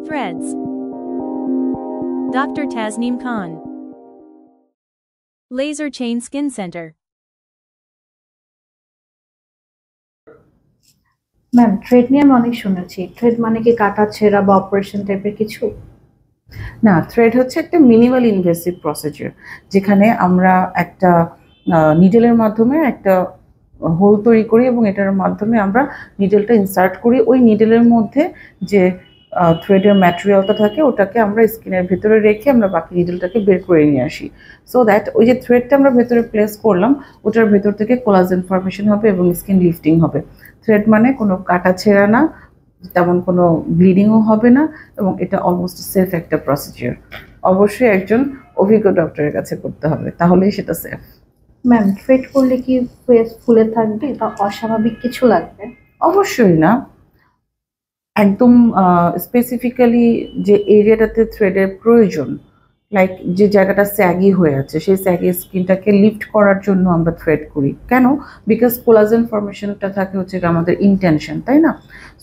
Threads. Dr. Tasneem Khan. Laser Chain Skin Center. Ma'am, thread নিয়ে আমি অনেক শুনেছি। থ্রেড মানে কি কাটা ছেঁড়া বা অপারেশন টাইপের কিছু? না, থ্রেড হচ্ছে একটা মিনিমাল ইনভেসিভ প্রসিডিউর, যেখানে আমরা একটা নিডেলের মাধ্যমে একটা হোল তৈরি করি এবং এটার মাধ্যমে আমরা নিডেলটা ইনসার্ট করি। ওই নিডেলের মধ্যে যে থ্রেডের ম্যাটেরিয়ালটা থাকে ওটাকে আমরা স্কিনের ভেতরে রেখে আমরা বাকি নিডেলটাকে বের করে নিয়ে আসি, সো দ্যাট ওই যে থ্রেডটা আমরা ভেতরে প্লেস করলাম ওটার ভেতর থেকে কোলাজেন ফর্মেশন হবে এবং স্কিন লিফটিং হবে। থ্রেড মানে কোনো কাটা ছেঁড়া না, তেমন কোনো ব্লিডিংও হবে না এবং এটা অলমোস্ট সেফ একটা প্রসিডিউর। অবশ্যই একজন অভিজ্ঞ ডক্টরের কাছে করতে হবে, তাহলেই সেটা সেফ। ম্যাম, থ্রেড করলে কি ফেস ফুলে থাকবে বা অস্বাভাবিক কিছু লাগবে? অবশ্যই না, একদম স্পেসিফিক্যালি যে এরিয়াটাতে থ্রেডের প্রয়োজন, লাইক যে জায়গাটা স্যাগি হয়ে আছে সেই স্যাগি স্কিনটাকে লিফট করার জন্য আমরা থ্রেড করি। কেন? বিকজ কোলাজেন ফর্মেশনটা থাকে হচ্ছে আমাদের ইনটেনশন, তাই না?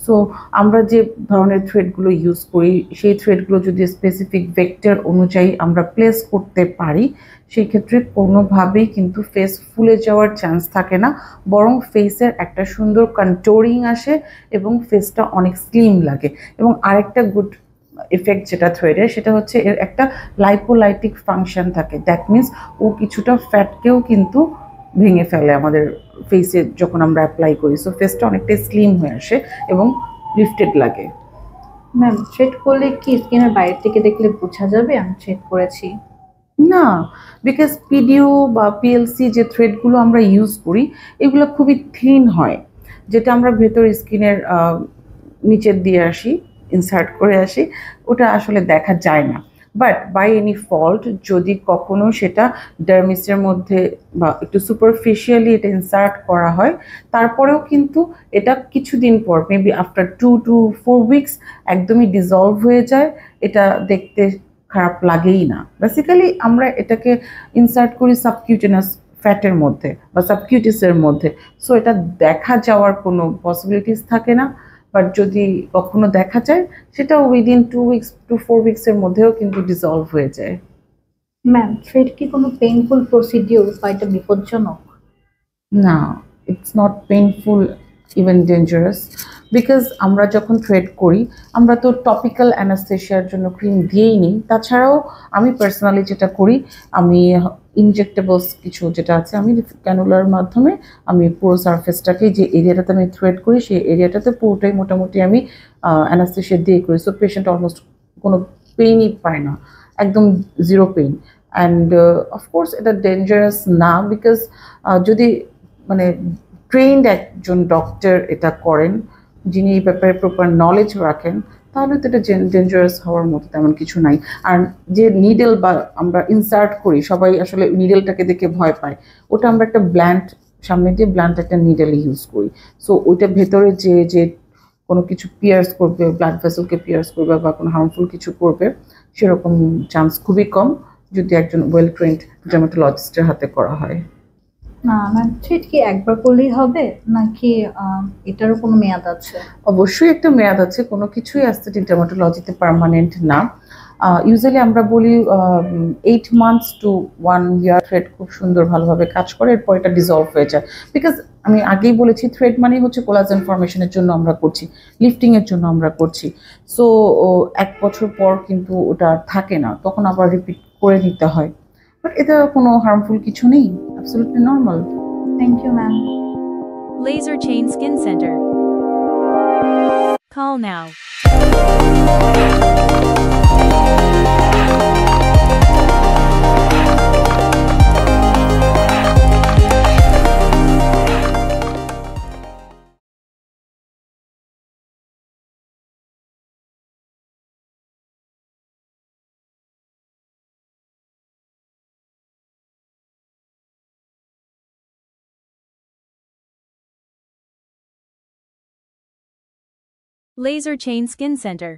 সো আমরা যে ধরনের থ্রেডগুলো ইউজ করি সেই থ্রেডগুলো যদি স্পেসিফিক ভেক্টর অনুযায়ী আমরা প্লেস করতে পারি সেই ক্ষেত্রে কোনোভাবেই কিন্তু ফেস ফুলে যাওয়ার চান্স থাকে না, বরং ফেসের একটা সুন্দর কন্ট্যুরিং আসে এবং ফেসটা অনেক স্লিম লাগে। এবং আরেকটা গুড ইফেক্ট যেটা থ্রেডের সেটা হচ্ছে এর একটা লাইপোলাইটিক ফাংশন থাকে, দ্যাট মিনস ও কিছুটা ফ্যাটকেও কিন্তু ভেঙে ফেলে আমাদের ফেসে যখন আমরা অ্যাপ্লাই করি, সো ফেসটা অনেকটাই স্লিম হয়ে আসে এবং লিফটেড লাগে। ম্যাম, থ্রেড করলে কি স্কিনের বাইরে থেকে দেখলে বোঝা যাবে আমি থ্রেড করেছি? না, বিকজ পিডিও বা পিএলসি যে থ্রেডগুলো আমরা ইউজ করি এগুলো খুবই থিন হয়, যেটা আমরা ভেতর স্কিনের নিচের দিয়ে আসি, ইনসার্ট করে আসি, ওটা আসলে দেখা যায় না। বাট বাই এনি ফল্ট যদি কখনো সেটা ডার্মিসের মধ্যে বা একটু সুপারফিশিয়ালি এটা ইনসার্ট করা হয়, তারপরেও কিন্তু এটা কিছুদিন পর মেবি আফটার 2 to 4 উইকস একদমই ডিজলভ হয়ে যায়, এটা দেখতে খারাপ লাগেই না। বেসিক্যালি আমরা এটাকে ইনসার্ট করি সাবকিউটেনাস ফ্যাটের মধ্যে বা সাবকিউটিসের মধ্যে, সো এটা দেখা যাওয়ার কোনো পসিবিলিটিস থাকে না। বাট যদি কখনো দেখা যায় সেটা উইদিন 2 weeks to 4 weeks-এর মধ্যেও কিন্তু ডিজলভ হয়ে যায়। ম্যাম, থ্রেড কি কোনো পেইনফুল প্রসিডিউর বা এটা বিপজ্জনক? না, it's not painful, even dangerous, because আমরা যখন থ্রেড করি আমরা তো টপিক্যাল অ্যানাস্থেশিয়ার জন্য ক্রিম দিয়েই নিই। তাছাড়াও আমি পার্সোনালি যেটা করি, আমি ইনজেক্টেবলস কিছু যেটা আছে আমি ক্যানুলার মাধ্যমে আমি পুরো সারফেসটাকে যে এরিয়াটাতে আমি থ্রেড করি সেই এরিয়াটাতে পুরোটাই মোটামুটি আমি অ্যানাস্থেশিয়া দিয়ে করি, সো পেশেন্ট অলমোস্ট কোনো পেইনই পায় না, একদম জিরো পেইন। অ্যান্ড অফকোর্স এটা ডেঞ্জারাস না, বিকজ যদি মানে ট্রেন্ড একজন ডক্টর এটা করেন, যিনি এই ব্যাপারে প্রপার নলেজ রাখেন, তাহলে তো এটা ডেঞ্জারাস হওয়ার মতো তেমন কিছু নাই। আর যে নিডেল বা আমরা ইনসার্ট করি সবাই আসলে নিডেলটাকে দেখে ভয় পায়, ওটা আমরা একটা ব্ল্যান্ট সামনে দিয়ে ব্ল্যান্ট একটা নিডেল ইউজ করি, সো ওইটা ভেতরে যে যে কোনো কিছু পিয়ার্স করবে, ব্লাড ভেসেলকে পিয়ার্স করবে বা কোনো হার্মফুল কিছু করবে সেরকম চান্স খুবই কম যদি একজন ওয়েল ট্রেন্ড ডার্মাটোলজিস্টের হাতে করা হয়। না ম্যাম, থ্রেড কি একবার করলেই হবে নাকি এটারও কোনো মেয়াদ আছে? অবশ্যই একটা মেয়াদ আছে, কোনো কিছুই অ্যাস্থেটিক ডার্মাটোলজিতে পার্মানেন্ট না। ইউজুয়ালি আমরা বলি 8 months to 1 year থ্রেড খুব সুন্দর ভালোভাবে কাজ করে, এরপর এটা ডিজলভ হয়ে যায়। বিকজ আমি আগেই বলেছি থ্রেড মানেই হচ্ছে কোলাজেন ফর্মেশনের জন্য আমরা করছি, লিফটিংয়ের জন্য আমরা করছি, সো 1 বছর পর কিন্তু ওটা থাকে না, তখন আবার রিপিট করে নিতে হয়। বাট এটা কোনো হার্মফুল কিছু নেই, absolutely normal. Thank you ma'am. Laser Chain Skin Center. Call now. Laser Chain Skin Center.